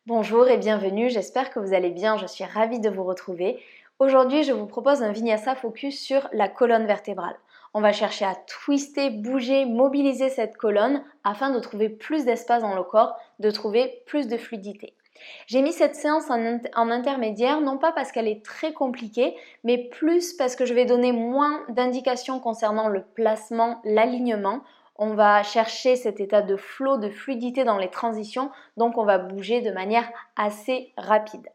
Bonjour et bienvenue, j'espère que vous allez bien, je suis ravie de vous retrouver. Aujourd'hui, je vous propose un Vinyasa focus sur la colonne vertébrale. On va chercher à twister, bouger, mobiliser cette colonne afin de trouver plus d'espace dans le corps, de trouver plus de fluidité. J'ai mis cette séance en intermédiaire, non pas parce qu'elle est très compliquée, mais plus parce que je vais donner moins d'indications concernant le placement, l'alignement. On va chercher cet état de flow, de fluidité dans les transitions, donc on va bouger de manière assez rapide.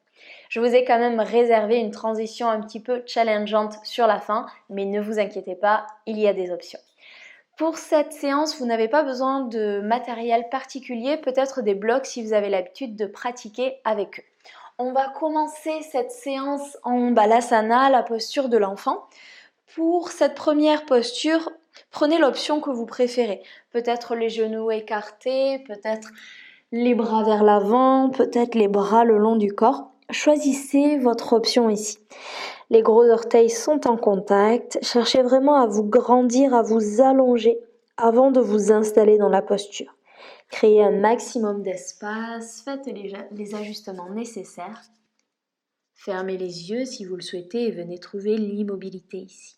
Je vous ai quand même réservé une transition un petit peu challengeante sur la fin, mais ne vous inquiétez pas, il y a des options. Pour cette séance, vous n'avez pas besoin de matériel particulier, peut-être des blocs si vous avez l'habitude de pratiquer avec eux. On va commencer cette séance en Balasana, la posture de l'enfant. Pour cette première posture, prenez l'option que vous préférez. Peut-être les genoux écartés, peut-être les bras vers l'avant, peut-être les bras le long du corps. Choisissez votre option ici. Les gros orteils sont en contact. Cherchez vraiment à vous grandir, à vous allonger avant de vous installer dans la posture. Créez un maximum d'espace, faites les ajustements nécessaires. Fermez les yeux si vous le souhaitez et venez trouver l'immobilité ici.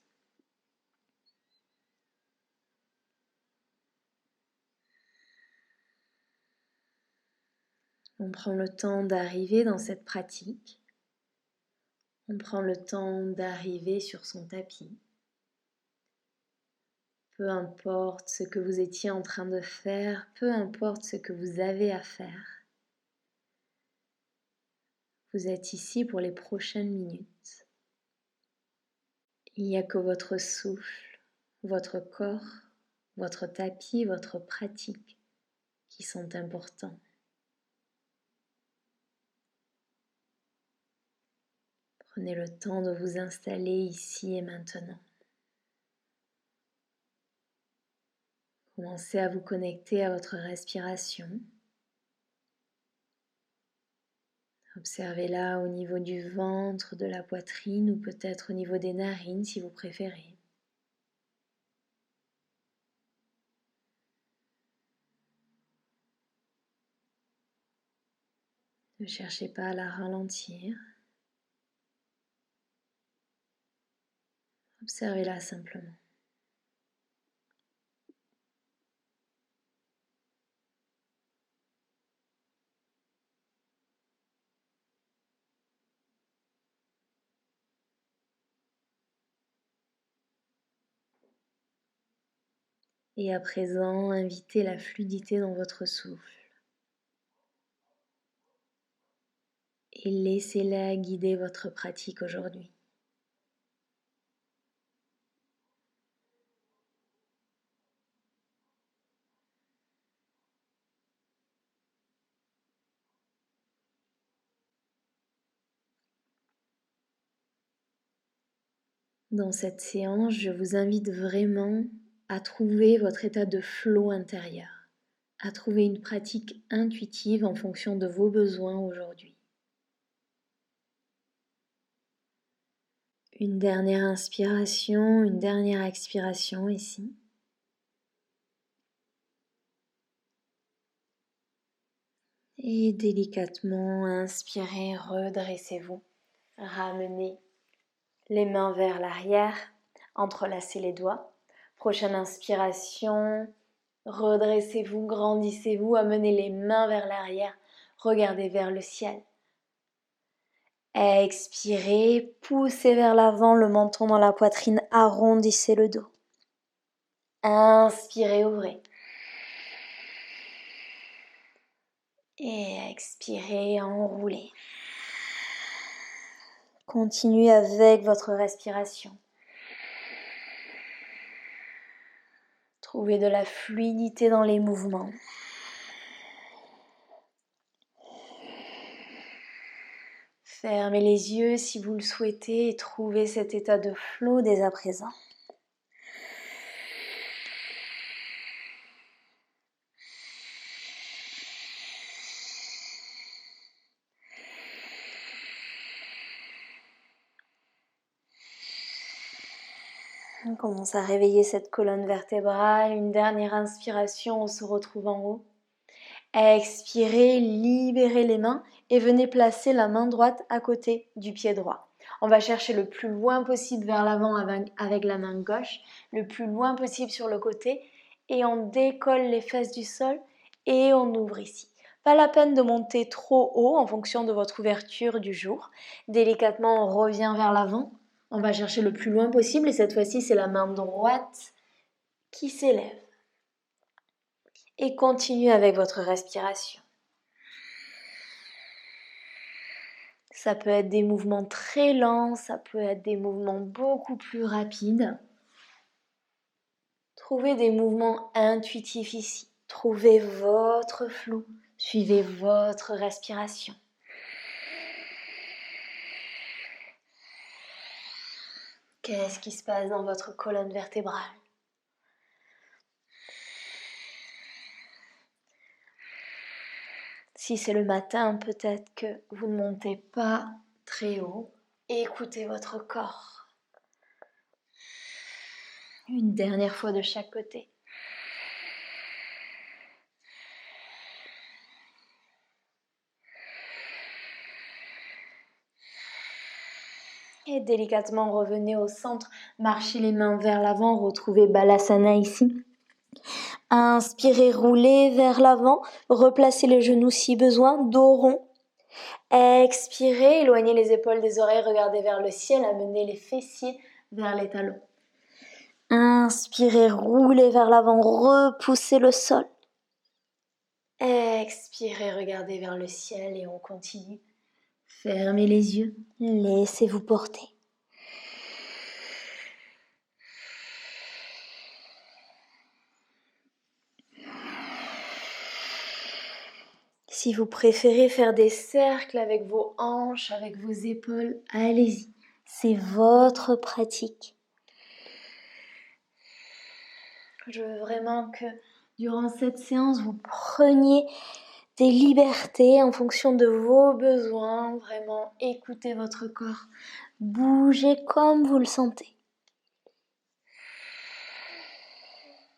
On prend le temps d'arriver dans cette pratique. On prend le temps d'arriver sur son tapis. Peu importe ce que vous étiez en train de faire, peu importe ce que vous avez à faire. Vous êtes ici pour les prochaines minutes. Il n'y a que votre souffle, votre corps, votre tapis, votre pratique qui sont importants. Prenez le temps de vous installer ici et maintenant. Commencez à vous connecter à votre respiration. Observez-la au niveau du ventre, de la poitrine ou peut-être au niveau des narines si vous préférez. Ne cherchez pas à la ralentir. Observez-la simplement. Et à présent, invitez la fluidité dans votre souffle. Et laissez-la guider votre pratique aujourd'hui. Dans cette séance, je vous invite vraiment à trouver votre état de flow intérieur, à trouver une pratique intuitive en fonction de vos besoins aujourd'hui. Une dernière inspiration, une dernière expiration ici. Et délicatement inspirez, redressez-vous. Ramenez les mains vers l'arrière, entrelacez les doigts. Prochaine inspiration, redressez-vous, grandissez-vous, amenez les mains vers l'arrière, regardez vers le ciel. Expirez, poussez vers l'avant, le menton dans la poitrine, arrondissez le dos. Inspirez, ouvrez. Et expirez, enroulez. Continuez avec votre respiration. Trouvez de la fluidité dans les mouvements. Fermez les yeux si vous le souhaitez et trouvez cet état de flow dès à présent. On commence à réveiller cette colonne vertébrale. Une dernière inspiration, on se retrouve en haut. Expirez, libérez les mains et venez placer la main droite à côté du pied droit. On va chercher le plus loin possible vers l'avant avec la main gauche, le plus loin possible sur le côté et on décolle les fesses du sol et on ouvre ici. Pas la peine de monter trop haut en fonction de votre ouverture du jour. Délicatement, on revient vers l'avant. On va chercher le plus loin possible et cette fois-ci, c'est la main droite qui s'élève. Et continuez avec votre respiration. Ça peut être des mouvements très lents, ça peut être des mouvements beaucoup plus rapides. Trouvez des mouvements intuitifs ici. Trouvez votre flou. Suivez votre respiration. Qu'est-ce qui se passe dans votre colonne vertébrale? Si c'est le matin, peut-être que vous ne montez pas très haut. Écoutez votre corps. Une dernière fois de chaque côté. Et délicatement revenez au centre, marchez les mains vers l'avant, retrouvez Balasana ici. Inspirez, roulez vers l'avant, replacez les genoux si besoin, dos rond. Expirez, éloignez les épaules des oreilles, regardez vers le ciel, amenez les fessiers vers les talons. Inspirez, roulez vers l'avant, repoussez le sol. Expirez, regardez vers le ciel et on continue. Fermez les yeux, laissez-vous porter. Si vous préférez faire des cercles avec vos hanches, avec vos épaules, allez-y. C'est votre pratique. Je veux vraiment que durant cette séance, vous preniez des libertés en fonction de vos besoins. Vraiment, écoutez votre corps. Bougez comme vous le sentez.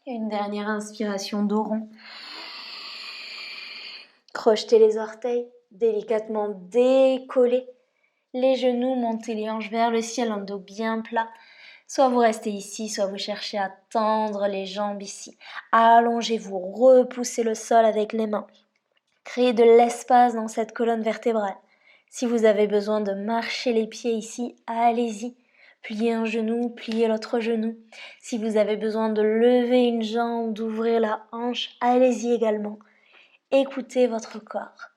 Une dernière inspiration dos rond. Crochetez les orteils, délicatement décollez les genoux, montez les hanches vers le ciel, un dos bien plat. Soit vous restez ici, soit vous cherchez à tendre les jambes ici. Allongez-vous, repoussez le sol avec les mains. Créez de l'espace dans cette colonne vertébrale. Si vous avez besoin de marcher les pieds ici, allez-y. Pliez un genou, pliez l'autre genou. Si vous avez besoin de lever une jambe, d'ouvrir la hanche, allez-y également. Écoutez votre corps.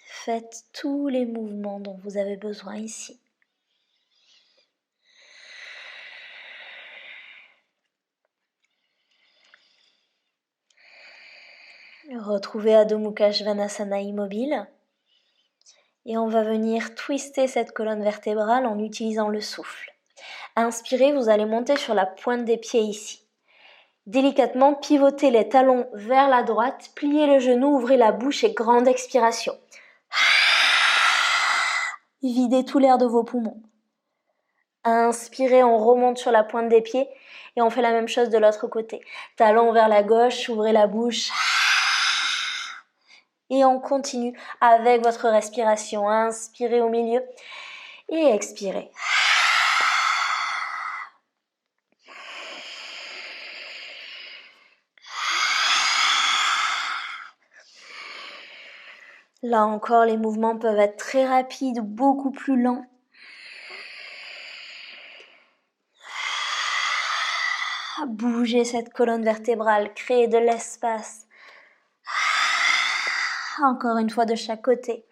Faites tous les mouvements dont vous avez besoin ici. Retrouvez Adho Mukha Svanasana immobile. Et on va venir twister cette colonne vertébrale en utilisant le souffle. Inspirez, vous allez monter sur la pointe des pieds ici. Délicatement, pivotez les talons vers la droite, pliez le genou, ouvrez la bouche et grande expiration. Videz tout l'air de vos poumons. Inspirez, on remonte sur la pointe des pieds et on fait la même chose de l'autre côté. Talons vers la gauche, ouvrez la bouche. Et on continue avec votre respiration. Inspirez au milieu et expirez. Là encore, les mouvements peuvent être très rapides ou beaucoup plus lents. Bougez cette colonne vertébrale, créez de l'espace. Encore une fois de chaque côté.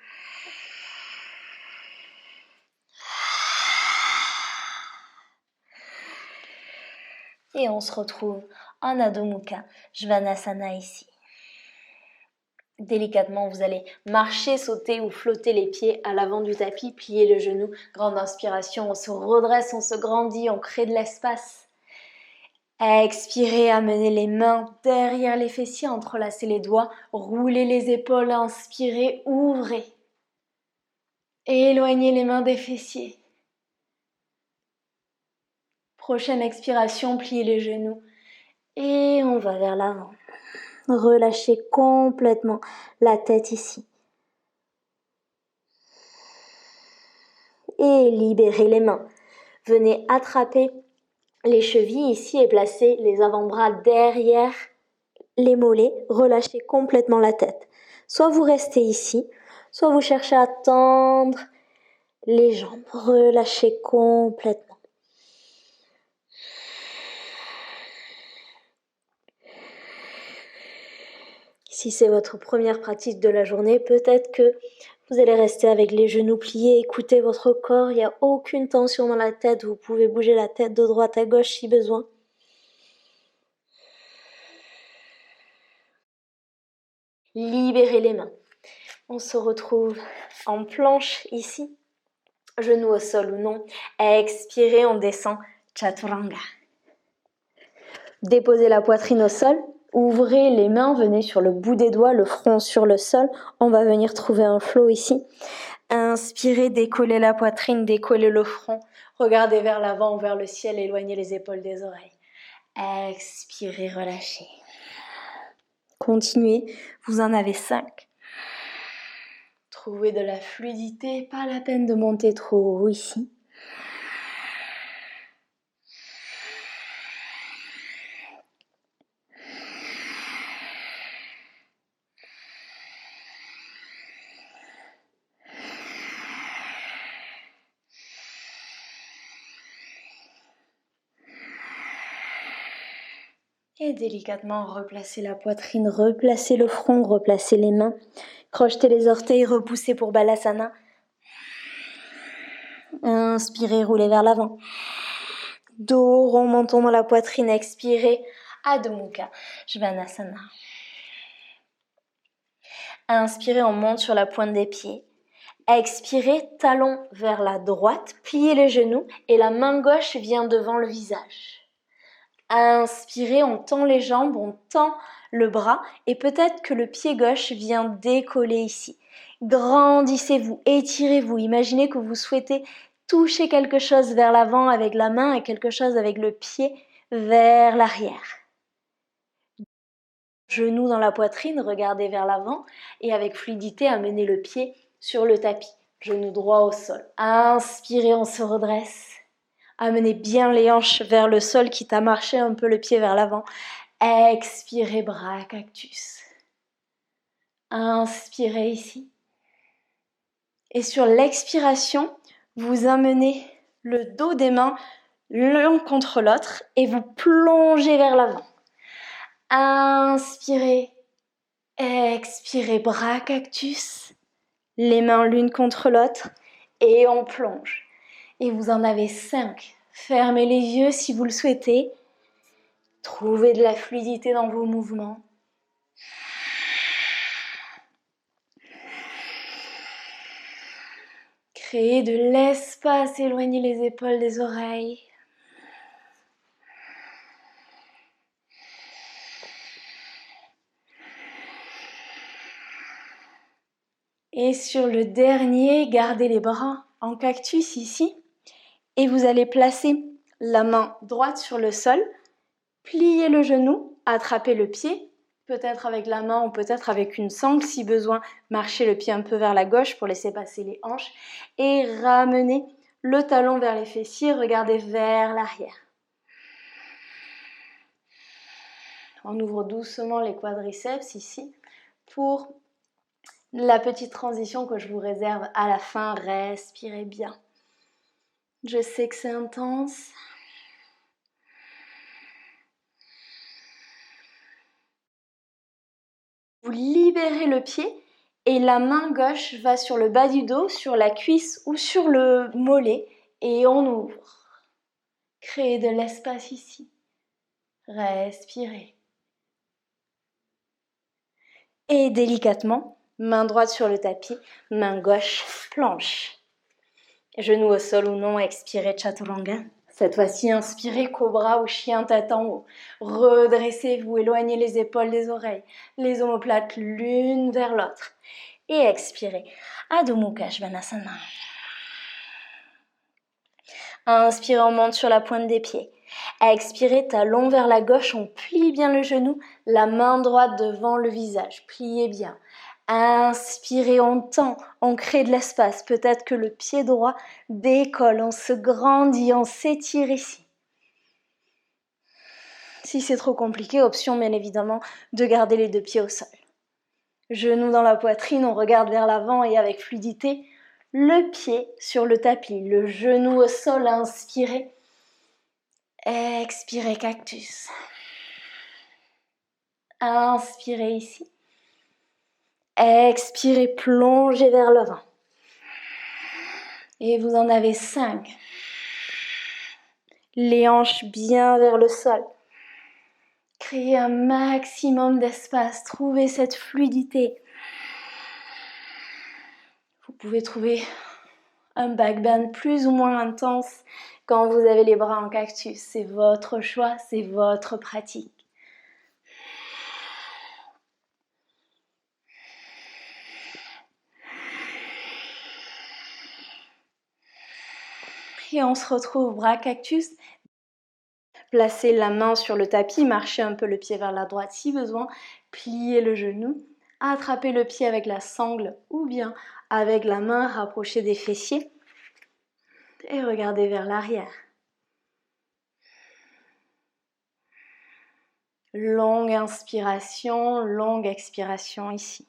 Et on se retrouve en Adho Mukha Svanasana ici. Délicatement, vous allez marcher, sauter ou flotter les pieds à l'avant du tapis, plier le genou. Grande inspiration, on se redresse, on se grandit, on crée de l'espace. Expirez, amenez les mains derrière les fessiers, entrelacez les doigts, roulez les épaules, inspirez, ouvrez. Éloignez les mains des fessiers. Prochaine expiration, pliez les genoux. Et on va vers l'avant. Relâchez complètement la tête ici. Et libérez les mains. Venez attraper les chevilles ici et placez les avant-bras derrière les mollets. Relâchez complètement la tête. Soit vous restez ici, soit vous cherchez à tendre les jambes. Relâchez complètement. Si c'est votre première pratique de la journée, peut-être que vous allez rester avec les genoux pliés, écoutez votre corps, il n'y a aucune tension dans la tête, vous pouvez bouger la tête de droite à gauche si besoin. Libérez les mains. On se retrouve en planche ici, genoux au sol ou non. Expirez, on descend, Chaturanga. Déposez la poitrine au sol, ouvrez les mains, venez sur le bout des doigts, le front sur le sol. On va venir trouver un flow ici. Inspirez, décollez la poitrine, décollez le front. Regardez vers l'avant, vers le ciel, éloignez les épaules des oreilles. Expirez, relâchez. Continuez, vous en avez 5. Trouvez de la fluidité, pas la peine de monter trop haut ici. Et délicatement replacez la poitrine, replacez le front, replacez les mains. Crochetez les orteils, repoussez pour Balasana. Inspirez, roulez vers l'avant. Dos rond, menton dans la poitrine, expirez. Adho Mukha Svanasana. Inspirez, on monte sur la pointe des pieds. Expirez, talon vers la droite, pliez les genoux et la main gauche vient devant le visage. Inspirez, on tend les jambes, on tend le bras et peut-être que le pied gauche vient décoller ici. Grandissez-vous, étirez-vous, imaginez que vous souhaitez toucher quelque chose vers l'avant avec la main et quelque chose avec le pied vers l'arrière. Genoux dans la poitrine, regardez vers l'avant et avec fluidité amenez le pied sur le tapis. Genou droit au sol. Inspirez, on se redresse. Amenez bien les hanches vers le sol, quitte à marcher un peu le pied vers l'avant. Expirez, bras cactus. Inspirez ici. Et sur l'expiration, vous amenez le dos des mains l'un contre l'autre et vous plongez vers l'avant. Inspirez, expirez, bras cactus. Les mains l'une contre l'autre et on plonge. Et vous en avez 5. Fermez les yeux si vous le souhaitez. Trouvez de la fluidité dans vos mouvements. Créez de l'espace, éloignez les épaules des oreilles. Et sur le dernier, gardez les bras en cactus ici. Et vous allez placer la main droite sur le sol, plier le genou, attraper le pied, peut-être avec la main ou peut-être avec une sangle si besoin, marcher le pied un peu vers la gauche pour laisser passer les hanches et ramener le talon vers les fessiers, regardez vers l'arrière. On ouvre doucement les quadriceps ici pour la petite transition que je vous réserve à la fin. Respirez bien. Je sais que c'est intense. Vous libérez le pied et la main gauche va sur le bas du dos, sur la cuisse ou sur le mollet et on ouvre. Créez de l'espace ici. Respirez. Et délicatement, main droite sur le tapis, main gauche planche. Genoux au sol ou non, expirez Chaturanga. Cette fois-ci, inspirez Cobra ou chien tête en haut. Redressez-vous, éloignez les épaules des oreilles, les omoplates l'une vers l'autre. Et expirez Adho Mukha Svanasana. Inspirez, on monte sur la pointe des pieds. Expirez, talon vers la gauche, on plie bien le genou, la main droite devant le visage, pliez bien. Inspirez, on tend, on crée de l'espace. Peut-être que le pied droit décolle, on se grandit, on s'étire ici. Si c'est trop compliqué, option bien évidemment de garder les deux pieds au sol. Genoux dans la poitrine, on regarde vers l'avant et avec fluidité, le pied sur le tapis, le genou au sol, inspirez. Expirez, cactus. Inspirez ici. Expirez, plongez vers l'avant. Et vous en avez 5. Les hanches bien vers le sol. Créez un maximum d'espace. Trouvez cette fluidité. Vous pouvez trouver un back bend plus ou moins intense quand vous avez les bras en cactus. C'est votre choix, c'est votre pratique. Et on se retrouve bras cactus. Placez la main sur le tapis, marchez un peu le pied vers la droite si besoin, pliez le genou, attrapez le pied avec la sangle ou bien avec la main rapprochée des fessiers et regardez vers l'arrière. Longue inspiration, longue expiration ici.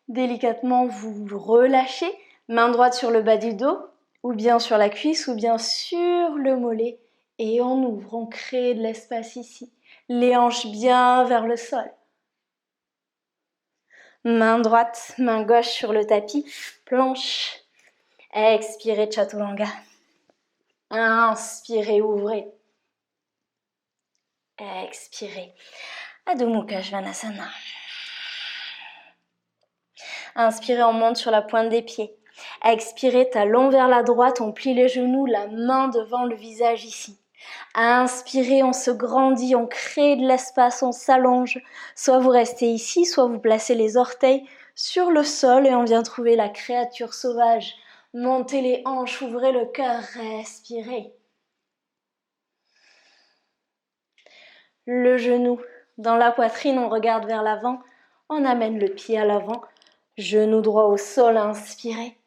Délicatement, vous relâchez, main droite sur le bas du dos, ou bien sur la cuisse, ou bien sur le mollet. Et on ouvre, on crée de l'espace ici. Les hanches bien vers le sol. Main droite, main gauche sur le tapis, planche. Expirez, Chaturanga. Inspirez, ouvrez. Expirez. Adho Mukha Svanasana. Inspirez, on monte sur la pointe des pieds. Expirez, talon vers la droite, on plie les genoux, la main devant le visage ici. Inspirez, on se grandit, on crée de l'espace, on s'allonge. Soit vous restez ici, soit vous placez les orteils sur le sol et on vient trouver la créature sauvage. Montez les hanches, ouvrez le cœur, respirez. Le genou dans la poitrine, on regarde vers l'avant, on amène le pied à l'avant. Genou droit au sol, inspirez.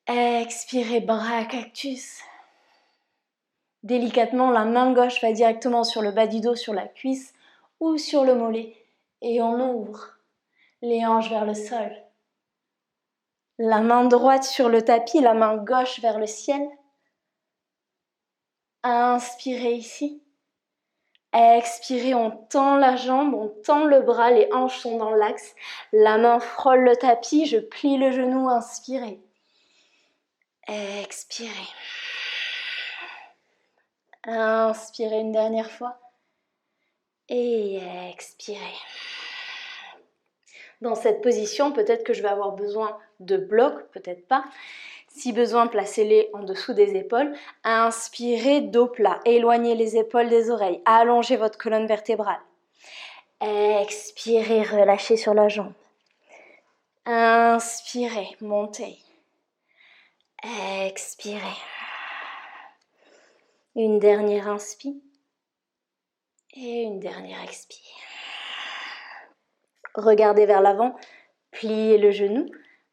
Expirez, bras cactus. Délicatement, la main gauche va directement sur le bas du dos, sur la cuisse ou sur le mollet. Et on ouvre les hanches vers le sol. La main droite sur le tapis, la main gauche vers le ciel. Inspirez ici. Expirez, on tend la jambe, on tend le bras, les hanches sont dans l'axe. La main frôle le tapis, je plie le genou, inspirez. Expirez. Inspirez une dernière fois. Et expirez. Dans cette position, peut-être que je vais avoir besoin de blocs, peut-être pas. Si besoin, placez-les en dessous des épaules. Inspirez, dos plat. Éloignez les épaules des oreilles. Allongez votre colonne vertébrale. Expirez, relâchez sur la jambe. Inspirez, montez. Expirez. Une dernière inspire. Et une dernière expire. Regardez vers l'avant, pliez le genou,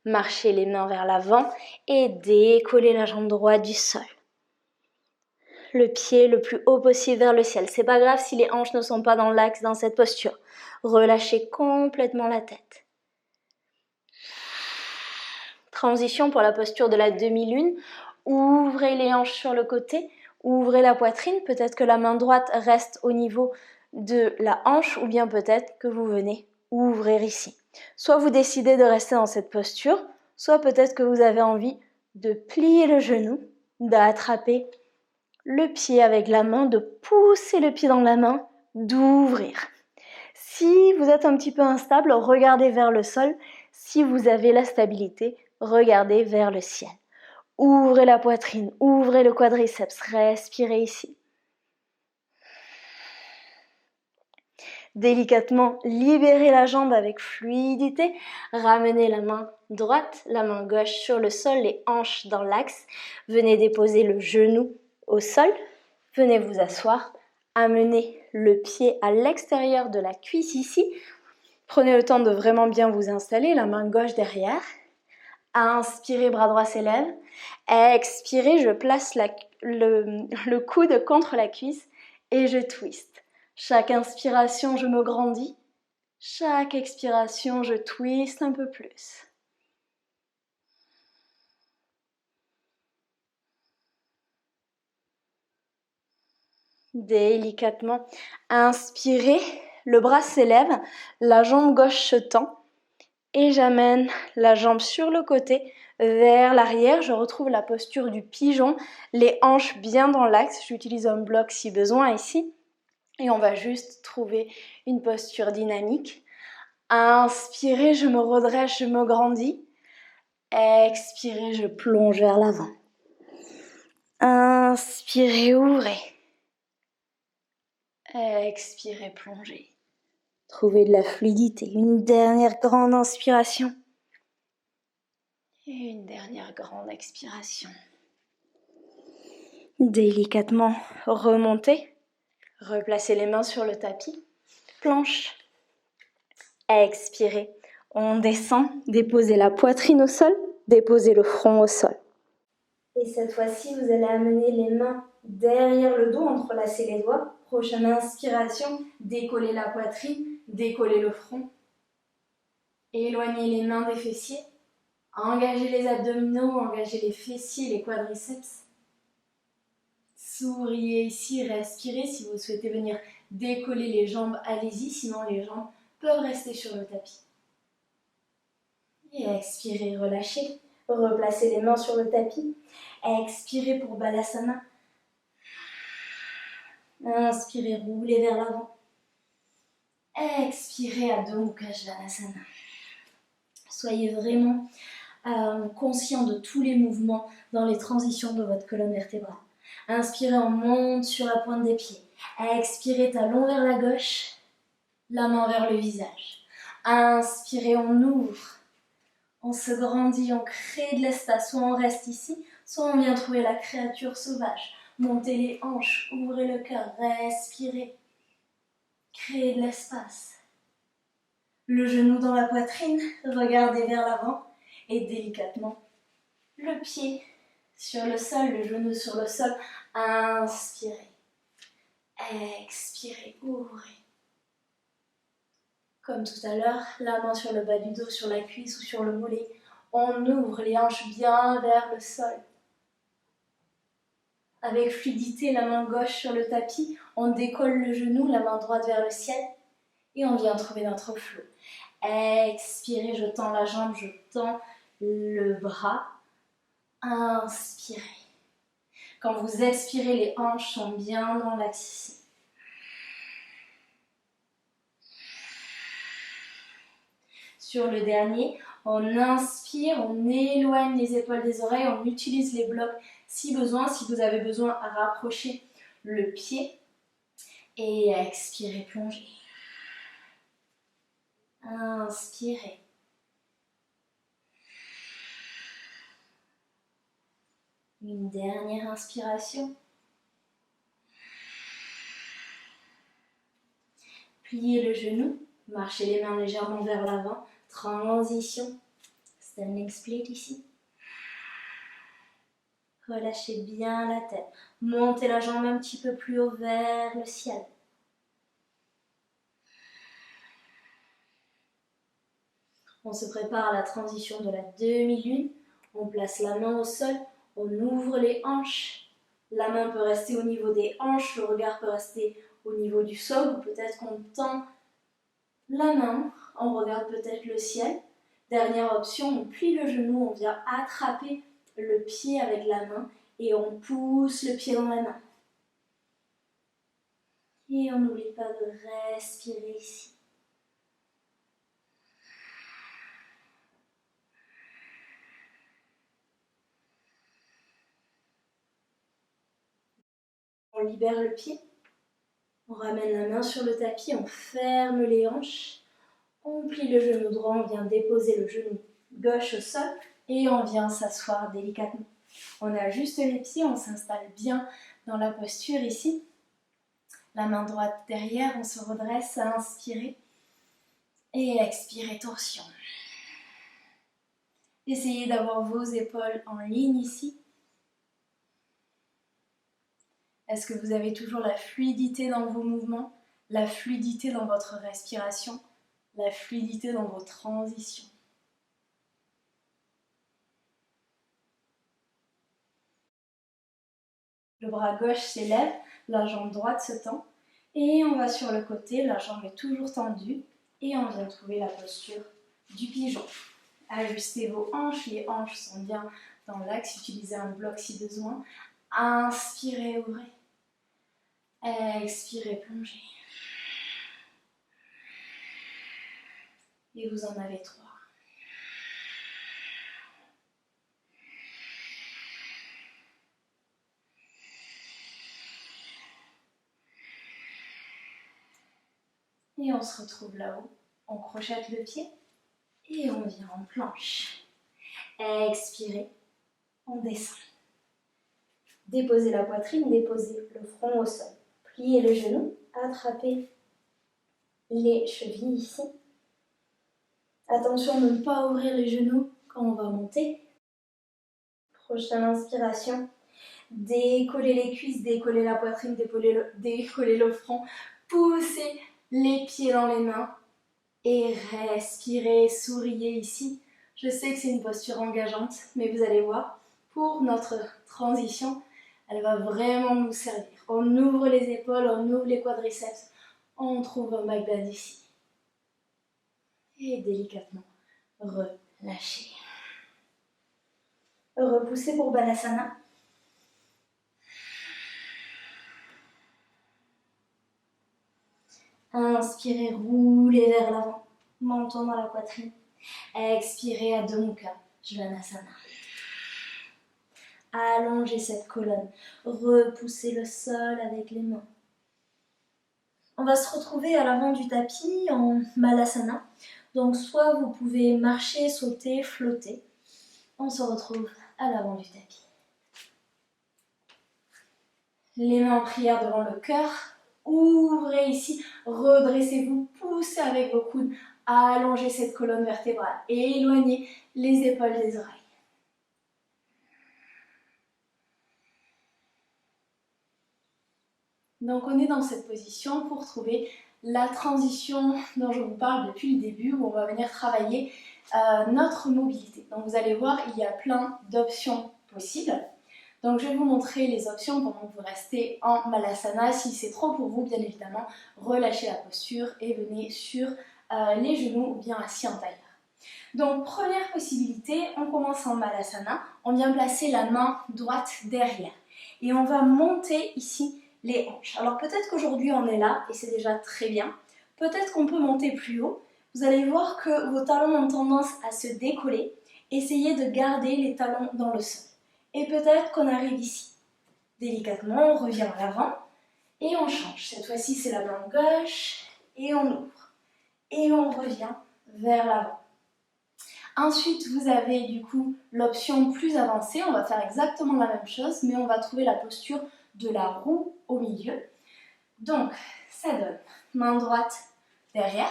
marchez les mains vers l'avant et décollez la jambe droite du sol. Le pied le plus haut possible vers le ciel. C'est pas grave si les hanches ne sont pas dans l'axe dans cette posture. Relâchez complètement la tête. Transition pour la posture de la demi-lune. Ouvrez les hanches sur le côté, ouvrez la poitrine. Peut-être que la main droite reste au niveau de la hanche ou bien peut-être que vous venez ouvrir ici. Soit vous décidez de rester dans cette posture, soit peut-être que vous avez envie de plier le genou, d'attraper le pied avec la main, de pousser le pied dans la main, d'ouvrir. Si vous êtes un petit peu instable, regardez vers le sol. Si vous avez la stabilité, regardez vers le ciel. Ouvrez la poitrine, ouvrez le quadriceps, respirez ici. Délicatement, libérez la jambe avec fluidité. Ramenez la main droite, la main gauche sur le sol, les hanches dans l'axe. Venez déposer le genou au sol. Venez vous asseoir. Amenez le pied à l'extérieur de la cuisse ici. Prenez le temps de vraiment bien vous installer, la main gauche derrière. Inspirez, bras droit s'élève. Expirez, je place le coude contre la cuisse et je twist. Chaque inspiration, je me grandis. Chaque expiration, je twist un peu plus. Délicatement, inspirez, le bras s'élève, la jambe gauche se tend et j'amène la jambe sur le côté vers l'arrière. Je retrouve la posture du pigeon, les hanches bien dans l'axe. J'utilise un bloc si besoin ici. Et on va juste trouver une posture dynamique. Inspirez, je me redresse, je me grandis. Expirez, je plonge vers l'avant. Inspirez, ouvrez. Expirez, plongez. Trouvez de la fluidité. Une dernière grande inspiration. Et une dernière grande expiration. Délicatement remontez. Replacez les mains sur le tapis. Planche. Expirez. On descend. Déposez la poitrine au sol. Déposez le front au sol. Et cette fois-ci, vous allez amener les mains derrière le dos, entrelacer les doigts. Prochaine inspiration, décollez la poitrine, décollez le front. Éloignez les mains des fessiers. Engagez les abdominaux, engagez les fessiers, les quadriceps. Souriez ici, respirez. Si vous souhaitez venir décoller les jambes, allez-y. Sinon, les jambes peuvent rester sur le tapis. Et expirez, relâchez. Replacez les mains sur le tapis. Expirez pour Balasana. Inspirez, roulez vers l'avant. Expirez, Adho Mukha Svanasana. Soyez vraiment conscient de tous les mouvements dans les transitions de votre colonne vertébrale. Inspirez, on monte sur la pointe des pieds. Expirez, talon vers la gauche, la main vers le visage. Inspirez, on ouvre, on se grandit, on crée de l'espace. Soit on reste ici, soit on vient trouver la créature sauvage. Montez les hanches, ouvrez le cœur, respirez. Créez de l'espace. Le genou dans la poitrine, regardez vers l'avant et délicatement, le pied sur le sol, le genou sur le sol. Inspirez. Expirez, ouvrez. Comme tout à l'heure, la main sur le bas du dos, sur la cuisse ou sur le mollet. On ouvre les hanches bien vers le sol. Avec fluidité, la main gauche sur le tapis, on décolle le genou, la main droite vers le ciel et on vient trouver notre flot. Expirez, je tends la jambe, je tends le bras. Inspirez. Quand vous expirez, les hanches sont bien dans l'axe ici. Sur le dernier, on inspire, on éloigne les épaules des oreilles, on utilise les blocs si besoin. Si vous avez besoin, à rapprocher le pied. Et expirez, plongez. Inspirez. Une dernière inspiration. Pliez le genou, marchez les mains légèrement vers l'avant. Transition. Standing split ici. Relâchez bien la tête. Montez la jambe un petit peu plus haut vers le ciel. On se prépare à la transition de la demi-lune. On place la main au sol. On ouvre les hanches. La main peut rester au niveau des hanches. Le regard peut rester au niveau du sol. Ou peut-être qu'on tend la main. On regarde peut-être le ciel. Dernière option, on plie le genou. On vient attraper le pied avec la main. Et on pousse le pied dans la main. Et on n'oublie pas de respirer ici. On libère le pied. On ramène la main sur le tapis, on ferme les hanches, on plie le genou droit, on vient déposer le genou gauche au sol et on vient s'asseoir délicatement. On ajuste les pieds, on s'installe bien dans la posture ici. La main droite derrière, on se redresse à inspirer et expirer torsion. Essayez d'avoir vos épaules en ligne ici. Est-ce que vous avez toujours la fluidité dans vos mouvements, la fluidité dans votre respiration, la fluidité dans vos transitions? Le bras gauche s'élève, la jambe droite se tend et on va sur le côté, la jambe est toujours tendue et on vient trouver la posture du pigeon. Ajustez vos hanches, les hanches sont bien dans l'axe, utilisez un bloc si besoin. Inspirez, ouvrez. Expirez, plongez. Et vous en avez 3. Et on se retrouve là-haut. On crochette le pied et on vient en planche. Expirez, on descend. Déposez la poitrine, déposez le front au sol. Pliez le genou, attrapez les chevilles ici. Attention de ne pas ouvrir les genoux quand on va monter. Prochaine inspiration, décollez les cuisses, décollez la poitrine, décollez le front. Poussez les pieds dans les mains et respirez, souriez ici. Je sais que c'est une posture engageante, mais vous allez voir, pour notre transition, elle va vraiment nous servir. On ouvre les épaules, on ouvre les quadriceps, on trouve un back bend ici. Et délicatement, relâchez. Repoussez pour Balasana. Inspirez, roulez vers l'avant, menton dans la poitrine. Expirez, Adho Mukha, Svanasana. Allongez cette colonne, repoussez le sol avec les mains. On va se retrouver à l'avant du tapis en Malasana. Donc soit vous pouvez marcher, sauter, flotter. On se retrouve à l'avant du tapis. Les mains en prière devant le cœur. Ouvrez ici, redressez-vous, poussez avec vos coudes, allongez cette colonne vertébrale et éloignez les épaules des oreilles. Donc on est dans cette position pour trouver la transition dont je vous parle depuis le début, où on va venir travailler notre mobilité. Donc vous allez voir, il y a plein d'options possibles. Donc je vais vous montrer les options pendant que vous restez en Malasana. Si c'est trop pour vous, bien évidemment, relâchez la posture et venez sur les genoux bien assis en tailleur. Donc première possibilité, on commence en Malasana. On vient placer la main droite derrière et on va monter ici les hanches. Alors peut-être qu'aujourd'hui on est là et c'est déjà très bien. Peut-être qu'on peut monter plus haut. Vous allez voir que vos talons ont tendance à se décoller. Essayez de garder les talons dans le sol. Et peut-être qu'on arrive ici. Délicatement, on revient à l'avant et on change. Cette fois-ci, c'est la main gauche et on ouvre. Et on revient vers l'avant. Ensuite, vous avez du coup l'option plus avancée. On va faire exactement la même chose, mais on va trouver la posture de la roue au milieu. Donc, ça donne main droite derrière.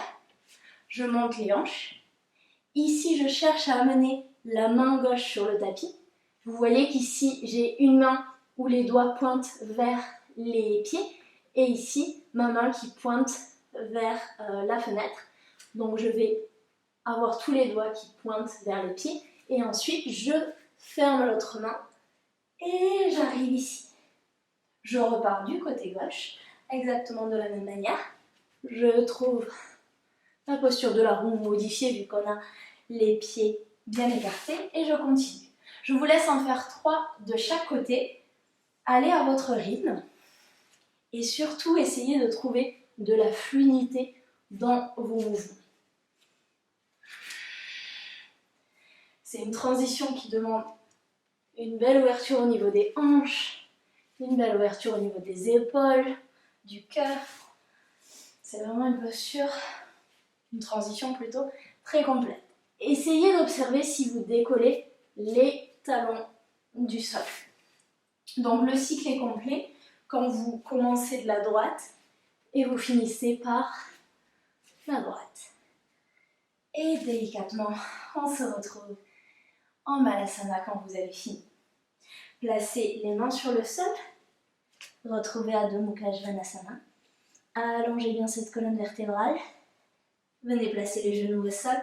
Je monte les hanches. Ici, je cherche à amener la main gauche sur le tapis. Vous voyez qu'ici, j'ai une main où les doigts pointent vers les pieds et ici, ma main qui pointe vers la fenêtre. Donc, je vais avoir tous les doigts qui pointent vers les pieds et ensuite, je ferme l'autre main et j'arrive ici. Je repars du côté gauche, exactement de la même manière. Je trouve la posture de la roue modifiée vu qu'on a les pieds bien écartés et je continue. Je vous laisse en faire 3 de chaque côté. Allez à votre rythme et surtout essayez de trouver de la fluidité dans vos mouvements. C'est une transition qui demande une belle ouverture au niveau des hanches, une belle ouverture au niveau des épaules, du cœur. C'est vraiment une posture, une transition plutôt, très complète. Essayez d'observer si vous décollez les talons du sol. Donc le cycle est complet quand vous commencez de la droite et vous finissez par la droite. Et délicatement, on se retrouve en Malasana quand vous avez fini. Placez les mains sur le sol, retrouvez Adho Mukha Svanasana. Allongez bien cette colonne vertébrale. Venez placer les genoux au sol.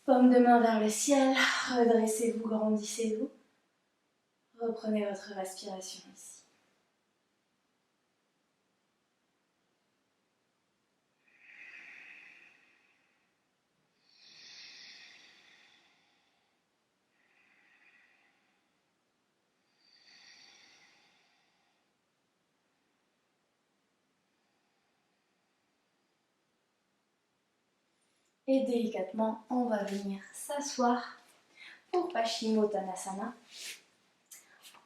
Paume de main vers le ciel, redressez-vous, grandissez-vous. Reprenez votre respiration ici. Et délicatement, on va venir s'asseoir pour Paschimottanasana.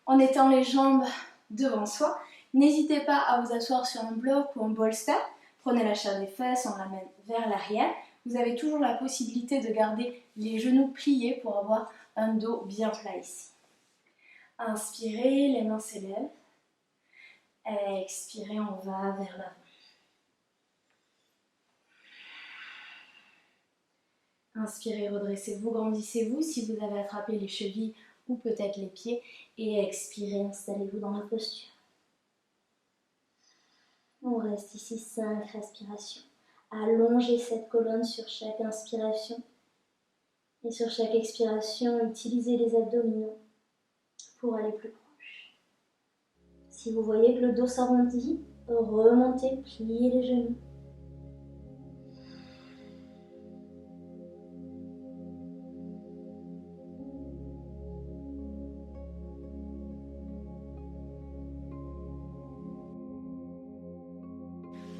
En étant les jambes devant soi, n'hésitez pas à vous asseoir sur un bloc ou un bolster. Prenez la chair des fesses, on ramène vers l'arrière. Vous avez toujours la possibilité de garder les genoux pliés pour avoir un dos bien plat ici. Inspirez, les mains s'élèvent. Expirez, on va vers l'avant. Inspirez, redressez-vous, grandissez-vous si vous avez attrapé les chevilles ou peut-être les pieds. Et expirez, installez-vous dans la posture. On reste ici 5 respirations. Allongez cette colonne sur chaque inspiration. Et sur chaque expiration, utilisez les abdominaux pour aller plus proche. Si vous voyez que le dos s'arrondit, remontez, pliez les genoux.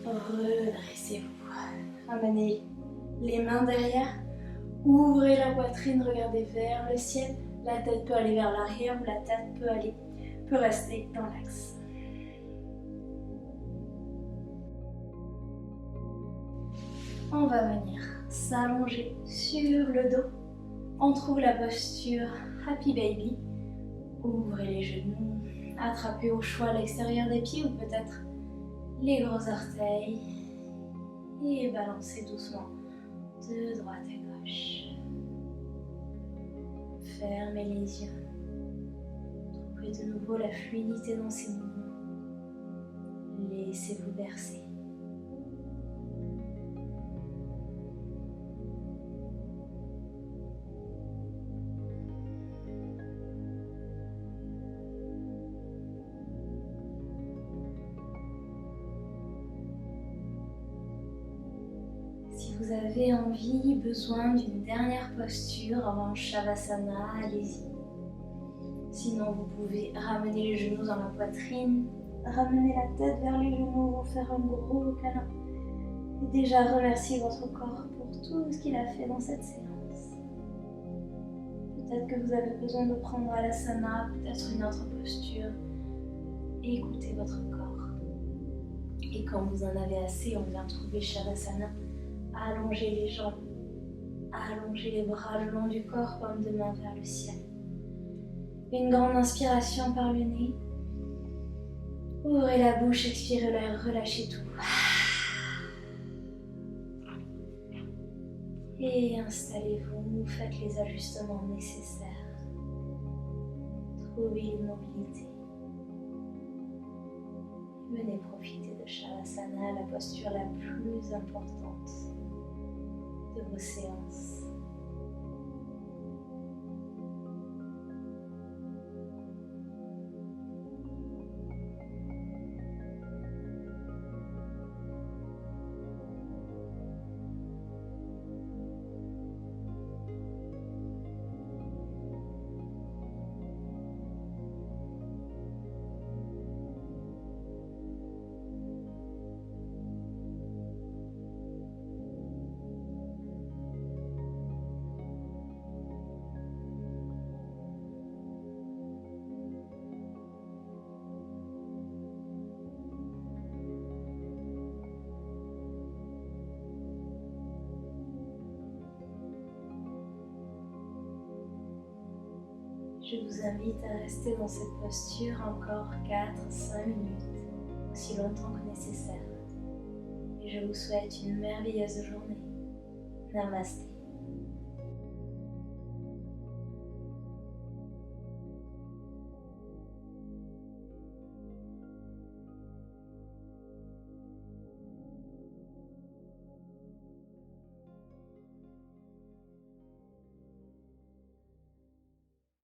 Redressez-vous. Ramenez les mains derrière. Ouvrez la poitrine, regardez vers le ciel. La tête peut aller vers l'arrière ou la tête peut rester dans l'axe. On va venir s'allonger sur le dos. On trouve la posture Happy Baby. Ouvrez les genoux. Attrapez au choix à l'extérieur des pieds ou peut-être les gros orteils. Et balancez doucement de droite à gauche. Fermez les yeux. Trouvez de nouveau la fluidité dans ces mouvements. Laissez-vous bercer. Si vous avez envie, besoin d'une dernière posture avant Shavasana, allez-y. Sinon, vous pouvez ramener les genoux dans la poitrine, ramener la tête vers les genoux, vous faire un gros câlin. Et déjà remercier votre corps pour tout ce qu'il a fait dans cette séance. Peut-être que vous avez besoin de prendre Alasana, peut-être une autre posture. Écoutez votre corps. Et quand vous en avez assez, on vient trouver Shavasana. Allongez les jambes, allongez les bras le long du corps, paume de main vers le ciel. Une grande inspiration par le nez. Ouvrez la bouche, expirez l'air, relâchez tout. Et installez-vous, faites les ajustements nécessaires. Trouvez l'immobilité. Venez profiter de Shavasana, la posture la plus importante de vos séances. Je vous invite à rester dans cette posture encore 4-5 minutes, aussi longtemps que nécessaire. Et je vous souhaite une merveilleuse journée. Namasté.